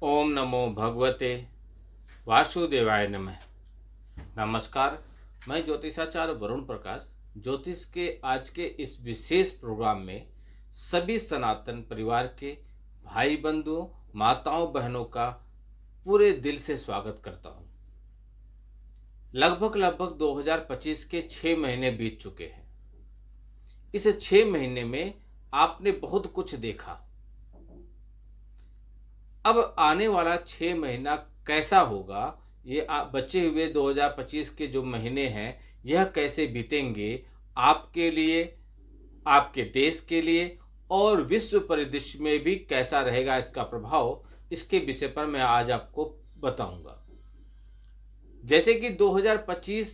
ओम नमो भगवते वासुदेवाय नमः। नमस्कार, मैं ज्योतिषाचार्य वरुण प्रकाश ज्योतिष के आज के इस विशेष प्रोग्राम में सभी सनातन परिवार के भाई बंधुओं, माताओं, बहनों का पूरे दिल से स्वागत करता हूं। लगभग 2025 के 6 महीने बीत चुके हैं। इस 6 महीने में आपने बहुत कुछ देखा। अब आने वाला 6 महीना कैसा होगा, ये बचे हुए 2025 के जो महीने हैं यह कैसे बीतेंगे आपके लिए, आपके देश के लिए और विश्व परिदृश्य में भी कैसा रहेगा इसका प्रभाव, इसके विषय पर मैं आज आपको बताऊंगा। जैसे कि 2025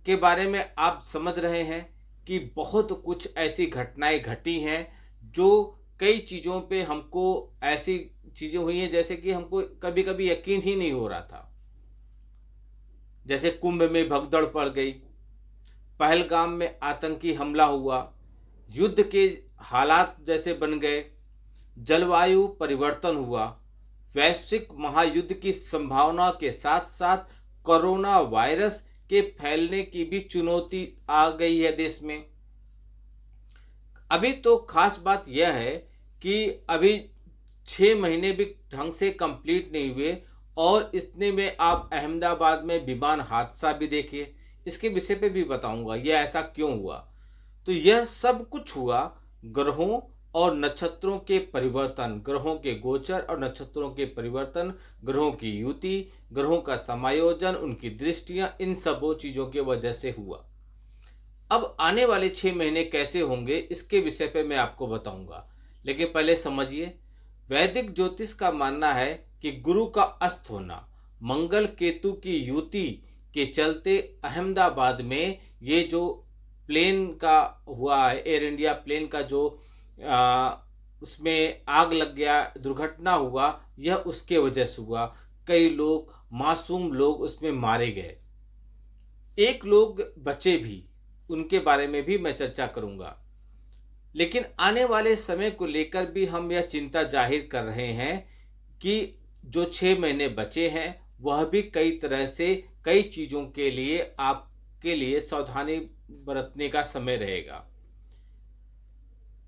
के बारे में आप समझ रहे हैं कि बहुत कुछ ऐसी घटनाएं घटी हैं जो कई चीज़ों पे हमको ऐसी चीज़ें हुई हैं जैसे कि हमको कभी कभी यकीन ही नहीं हो रहा था। जैसे कुंभ में भगदड़ पड़ गई, पहलगाम में आतंकी हमला हुआ, युद्ध के हालात जैसे बन गए, जलवायु परिवर्तन हुआ, वैश्विक महायुद्ध की संभावना के साथ साथ कोरोना वायरस के फैलने की भी चुनौती आ गई है देश में। अभी तो खास बात यह है कि अभी 6 महीने भी ढंग से कंप्लीट नहीं हुए और इतने में आप अहमदाबाद में विमान हादसा भी देखिए। इसके विषय पे भी बताऊंगा यह ऐसा क्यों हुआ। तो यह सब कुछ हुआ ग्रहों और नक्षत्रों के परिवर्तन, ग्रहों के गोचर और नक्षत्रों के परिवर्तन, ग्रहों की युति, ग्रहों का समायोजन, उनकी दृष्टियां, इन सबों चीज़ों की वजह से हुआ। अब आने वाले 6 महीने कैसे होंगे इसके विषय पे मैं आपको बताऊंगा, लेकिन पहले समझिए। वैदिक ज्योतिष का मानना है कि गुरु का अस्त होना, मंगल केतु की युति के चलते अहमदाबाद में ये जो प्लेन का हुआ है, एयर इंडिया प्लेन का जो उसमें आग लग गया, दुर्घटना हुआ, यह उसके वजह से हुआ। कई लोग, मासूम लोग उसमें मारे गए, एक लोग बचे भी, उनके बारे में भी मैं चर्चा करूंगा। लेकिन आने वाले समय को लेकर भी हम यह चिंता जाहिर कर रहे हैं कि जो 6 महीने बचे हैं वह भी कई तरह से कई चीज़ों के लिए आपके लिए सावधानी बरतने का समय रहेगा।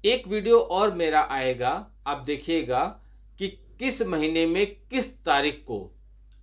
एक वीडियो और मेरा आएगा, आप देखिएगा कि किस महीने में किस तारीख को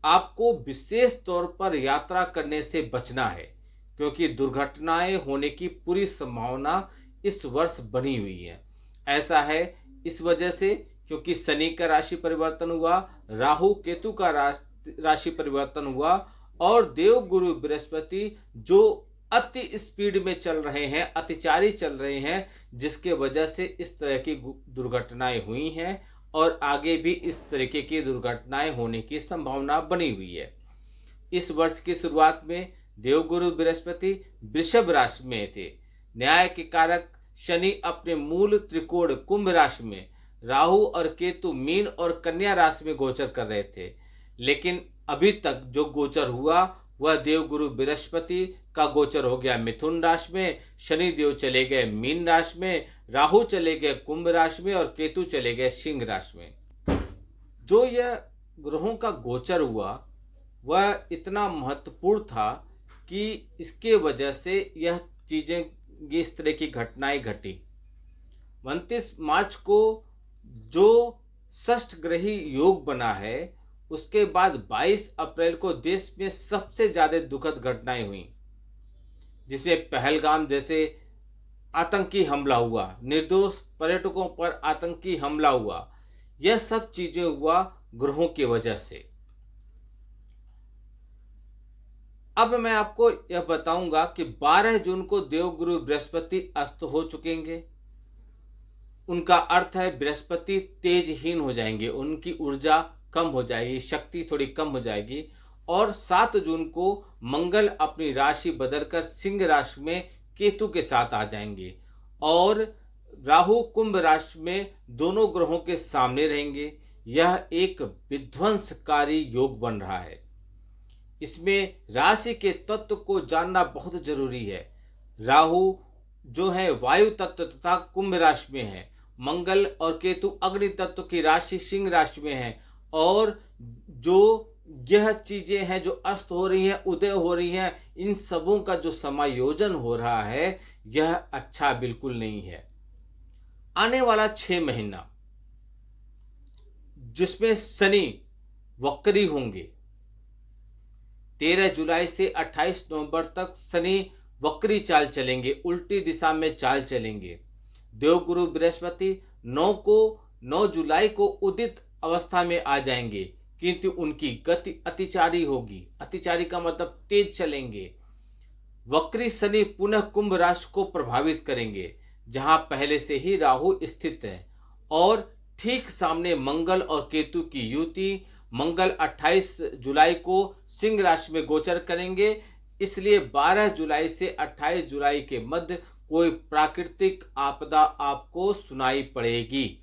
आपको विशेष तौर पर यात्रा करने से बचना है, क्योंकि दुर्घटनाएं होने की पूरी संभावना इस वर्ष बनी हुई है। ऐसा है इस वजह से क्योंकि शनि का राशि परिवर्तन हुआ, राहु केतु का राशि परिवर्तन हुआ और देव गुरु बृहस्पति जो अति स्पीड में चल रहे हैं, अतिचारी चल रहे हैं, जिसके वजह से इस तरह की दुर्घटनाएं हुई हैं और आगे भी इस तरीके की दुर्घटनाएं होने की संभावना बनी हुई है। इस वर्ष की शुरुआत में देवगुरु बृहस्पति वृषभ राशि में थे। न्याय के कारक शनि अपने मूल त्रिकोण कुंभ राशि में, राहु और केतु मीन और कन्या राशि में गोचर कर रहे थे। लेकिन अभी तक जो गोचर हुआ वह देवगुरु बृहस्पति का गोचर हो गया मिथुन राशि में, शनि देव चले गए मीन राशि में, राहु चले गए कुंभ राशि में और केतु चले गए सिंह राशि में। जो यह ग्रहों का गोचर हुआ वह इतना महत्वपूर्ण था कि इसके वजह से यह चीज़ें, इस तरह की घटनाएं घटी। 29 मार्च को जो षष्ठ ग्रही योग बना है, उसके बाद 22 अप्रैल को देश में सबसे ज़्यादा दुखद घटनाएं हुई, जिसमें पहलगाम जैसे आतंकी हमला हुआ, निर्दोष पर्यटकों पर आतंकी हमला हुआ। यह सब चीज़ें हुआ ग्रहों की वजह से। अब मैं आपको यह बताऊंगा कि 12 जून को देवगुरु बृहस्पति अस्त हो चुकेंगे। उनका अर्थ है बृहस्पति तेजहीन हो जाएंगे, उनकी ऊर्जा कम हो जाएगी, शक्ति थोड़ी कम हो जाएगी। और 7 जून को मंगल अपनी राशि बदलकर सिंह राशि में केतु के साथ आ जाएंगे और राहु कुंभ राशि में दोनों ग्रहों के सामने रहेंगे। यह एक विध्वंसकारी योग बन रहा है। इसमें राशि के तत्व को जानना बहुत जरूरी है। राहु जो है वायु तत्व तथा कुंभ राशि में है, मंगल और केतु अग्नि तत्व की राशि सिंह राशि में है और जो यह चीजें हैं जो अस्त हो रही हैं, उदय हो रही हैं, इन सबों का जो समायोजन हो रहा है, यह अच्छा बिल्कुल नहीं है। आने वाला 6 महीना जिसमें शनि वक्री होंगे, 13 जुलाई से 28 नवंबर तक शनि वक्री चाल चलेंगे, उल्टी दिशा में चाल चलेंगे। देवगुरु बृहस्पति 9 जुलाई को उदित अवस्था में आ जाएंगे, किंतु उनकी गति अतिचारी होगी। अतिचारी का मतलब तेज चलेंगे। वक्री शनि पुनः कुंभ राशि को प्रभावित करेंगे, जहां पहले से ही राहु स्थित है, और ठीक सामने मंगल और केतु की युति। मंगल 28 जुलाई को सिंह राशि में गोचर करेंगे, इसलिए 12 जुलाई से 28 जुलाई के मध्य कोई प्राकृतिक आपदा आपको सुनाई पड़ेगी।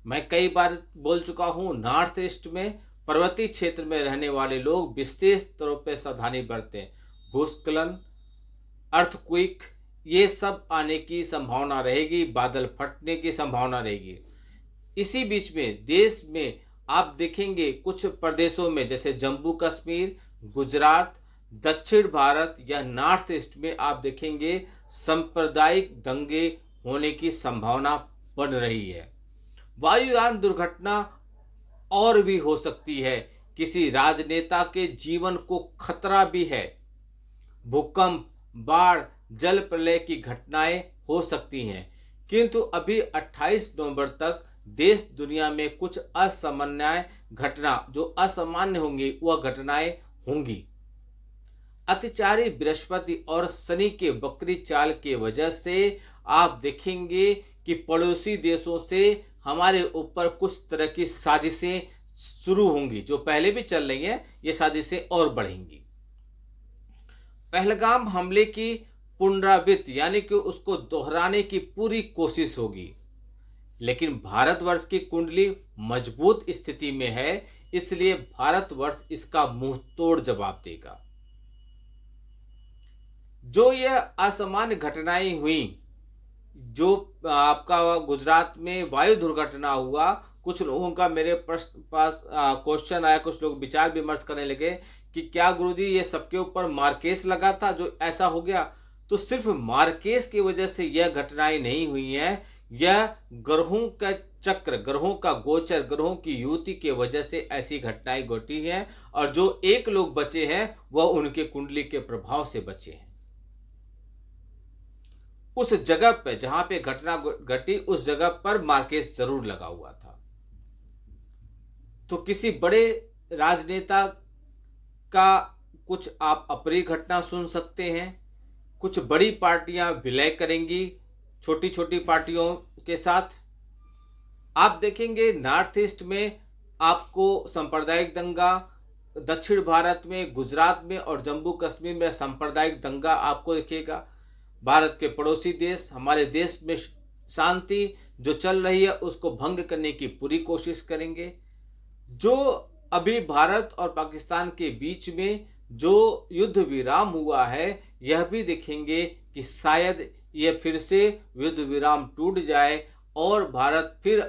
मैं कई बार बोल चुका हूं, नॉर्थ ईस्ट में पर्वतीय क्षेत्र में रहने वाले लोग विशेष तौर पर सावधानी बरतें। भूस्खलन, अर्थक्वेक, ये सब आने की संभावना रहेगी, बादल फटने की संभावना रहेगी। इसी बीच में देश में आप देखेंगे कुछ प्रदेशों में, जैसे जम्मू कश्मीर, गुजरात, दक्षिण भारत या नॉर्थ ईस्ट में आप देखेंगे सांप्रदायिक दंगे होने की संभावना बन रही है। वायुयान दुर्घटना और भी हो सकती है, किसी राजनेता के जीवन को खतरा भी है। भूकंप, बाढ़, जल प्रलय की घटनाएं हो सकती हैं, किंतु अभी 28 नवंबर तक देश दुनिया में कुछ असामान्य घटना जो असामान्य होंगी वह घटनाएं होंगी। अतिचारी बृहस्पति और शनि के वक्री चाल के वजह से आप देखेंगे कि पड़ोसी देशों से हमारे ऊपर कुछ तरह की साजिशें शुरू होंगी, जो पहले भी चल रही हैं, ये साजिशें और बढ़ेंगी। पहलगाम हमले की पुनरावृत्ति यानी कि उसको दोहराने की पूरी कोशिश होगी, लेकिन भारतवर्ष की कुंडली मजबूत स्थिति में है, इसलिए भारतवर्ष इसका मुंह तोड़ जवाब देगा। जो यह असामान्य घटनाएं हुई, जो आपका गुजरात में वायु दुर्घटना हुआ, कुछ लोगों का मेरे पास क्वेश्चन आया, कुछ लोग विचार विमर्श करने लगे कि क्या गुरुजी ये सबके ऊपर मारकेस लगा था जो ऐसा हो गया। तो सिर्फ मारकेस की वजह से यह घटनाएं नहीं हुई हैं, यह ग्रहों का चक्र, ग्रहों का गोचर, ग्रहों की युति के वजह से ऐसी घटनाएं घटी हैं, और जो एक लोग बचे हैं वह उनके कुंडली के प्रभाव से बचे हैं। उस जगह पे जहां पे घटना घटी उस जगह पर मार्केस जरूर लगा हुआ था। तो किसी बड़े राजनेता का कुछ आप अप्रिय घटना सुन सकते हैं। कुछ बड़ी पार्टियां विलय करेंगी छोटी छोटी पार्टियों के साथ। आप देखेंगे नॉर्थ ईस्ट में आपको सांप्रदायिक दंगा, दक्षिण भारत में, गुजरात में और जम्मू कश्मीर में सांप्रदायिक दंगा आपको दिखेगा। भारत के पड़ोसी देश, हमारे देश में शांति जो चल रही है उसको भंग करने की पूरी कोशिश करेंगे। जो अभी भारत और पाकिस्तान के बीच में जो युद्ध विराम हुआ है, यह भी देखेंगे कि शायद यह फिर से युद्ध विराम टूट जाए और भारत फिर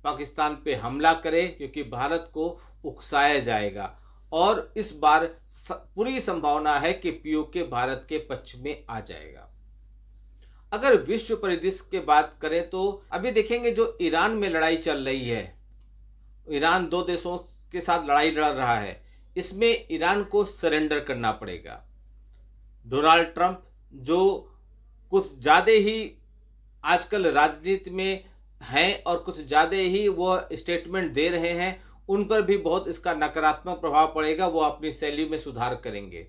पाकिस्तान पे हमला करे, क्योंकि भारत को उकसाया जाएगा। और इस बार पूरी संभावना है कि पीओके भारत के पक्ष में आ जाएगा। अगर विश्व परिदृश्य की बात करें तो अभी देखेंगे जो ईरान में लड़ाई चल रही है, ईरान दो देशों के साथ लड़ाई लड़ रहा है, इसमें ईरान को सरेंडर करना पड़ेगा। डोनाल्ड ट्रंप जो कुछ ज़्यादा ही आजकल राजनीति में हैं और कुछ ज़्यादा ही वो स्टेटमेंट दे रहे हैं, उन पर भी बहुत इसका नकारात्मक प्रभाव पड़ेगा। वो अपनी शैली में सुधार करेंगे।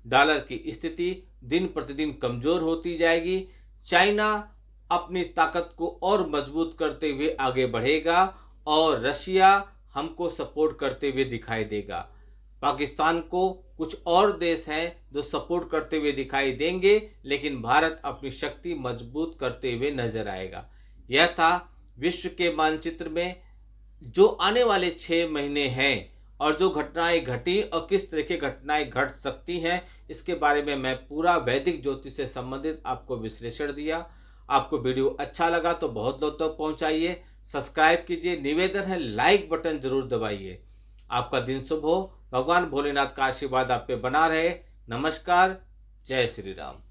डॉलर की स्थिति दिन प्रतिदिन कमज़ोर होती जाएगी। चाइना अपनी ताकत को और मजबूत करते हुए आगे बढ़ेगा और रशिया हमको सपोर्ट करते हुए दिखाई देगा। पाकिस्तान को कुछ और देश हैं जो सपोर्ट करते हुए दिखाई देंगे, लेकिन भारत अपनी शक्ति मजबूत करते हुए नजर आएगा। यह था विश्व के मानचित्र में जो आने वाले 6 महीने हैं और जो घटनाएं घटी और किस तरह की घटनाएं घट सकती हैं, इसके बारे में मैं पूरा वैदिक ज्योतिष से संबंधित आपको विश्लेषण दिया। आपको वीडियो अच्छा लगा तो बहुत लोग तक पहुंचाइए। सब्सक्राइब कीजिए, निवेदन है लाइक बटन जरूर दबाइए। आपका दिन शुभ हो, भगवान भोलेनाथ का आशीर्वाद आप पे बना रहे। नमस्कार, जय श्री राम।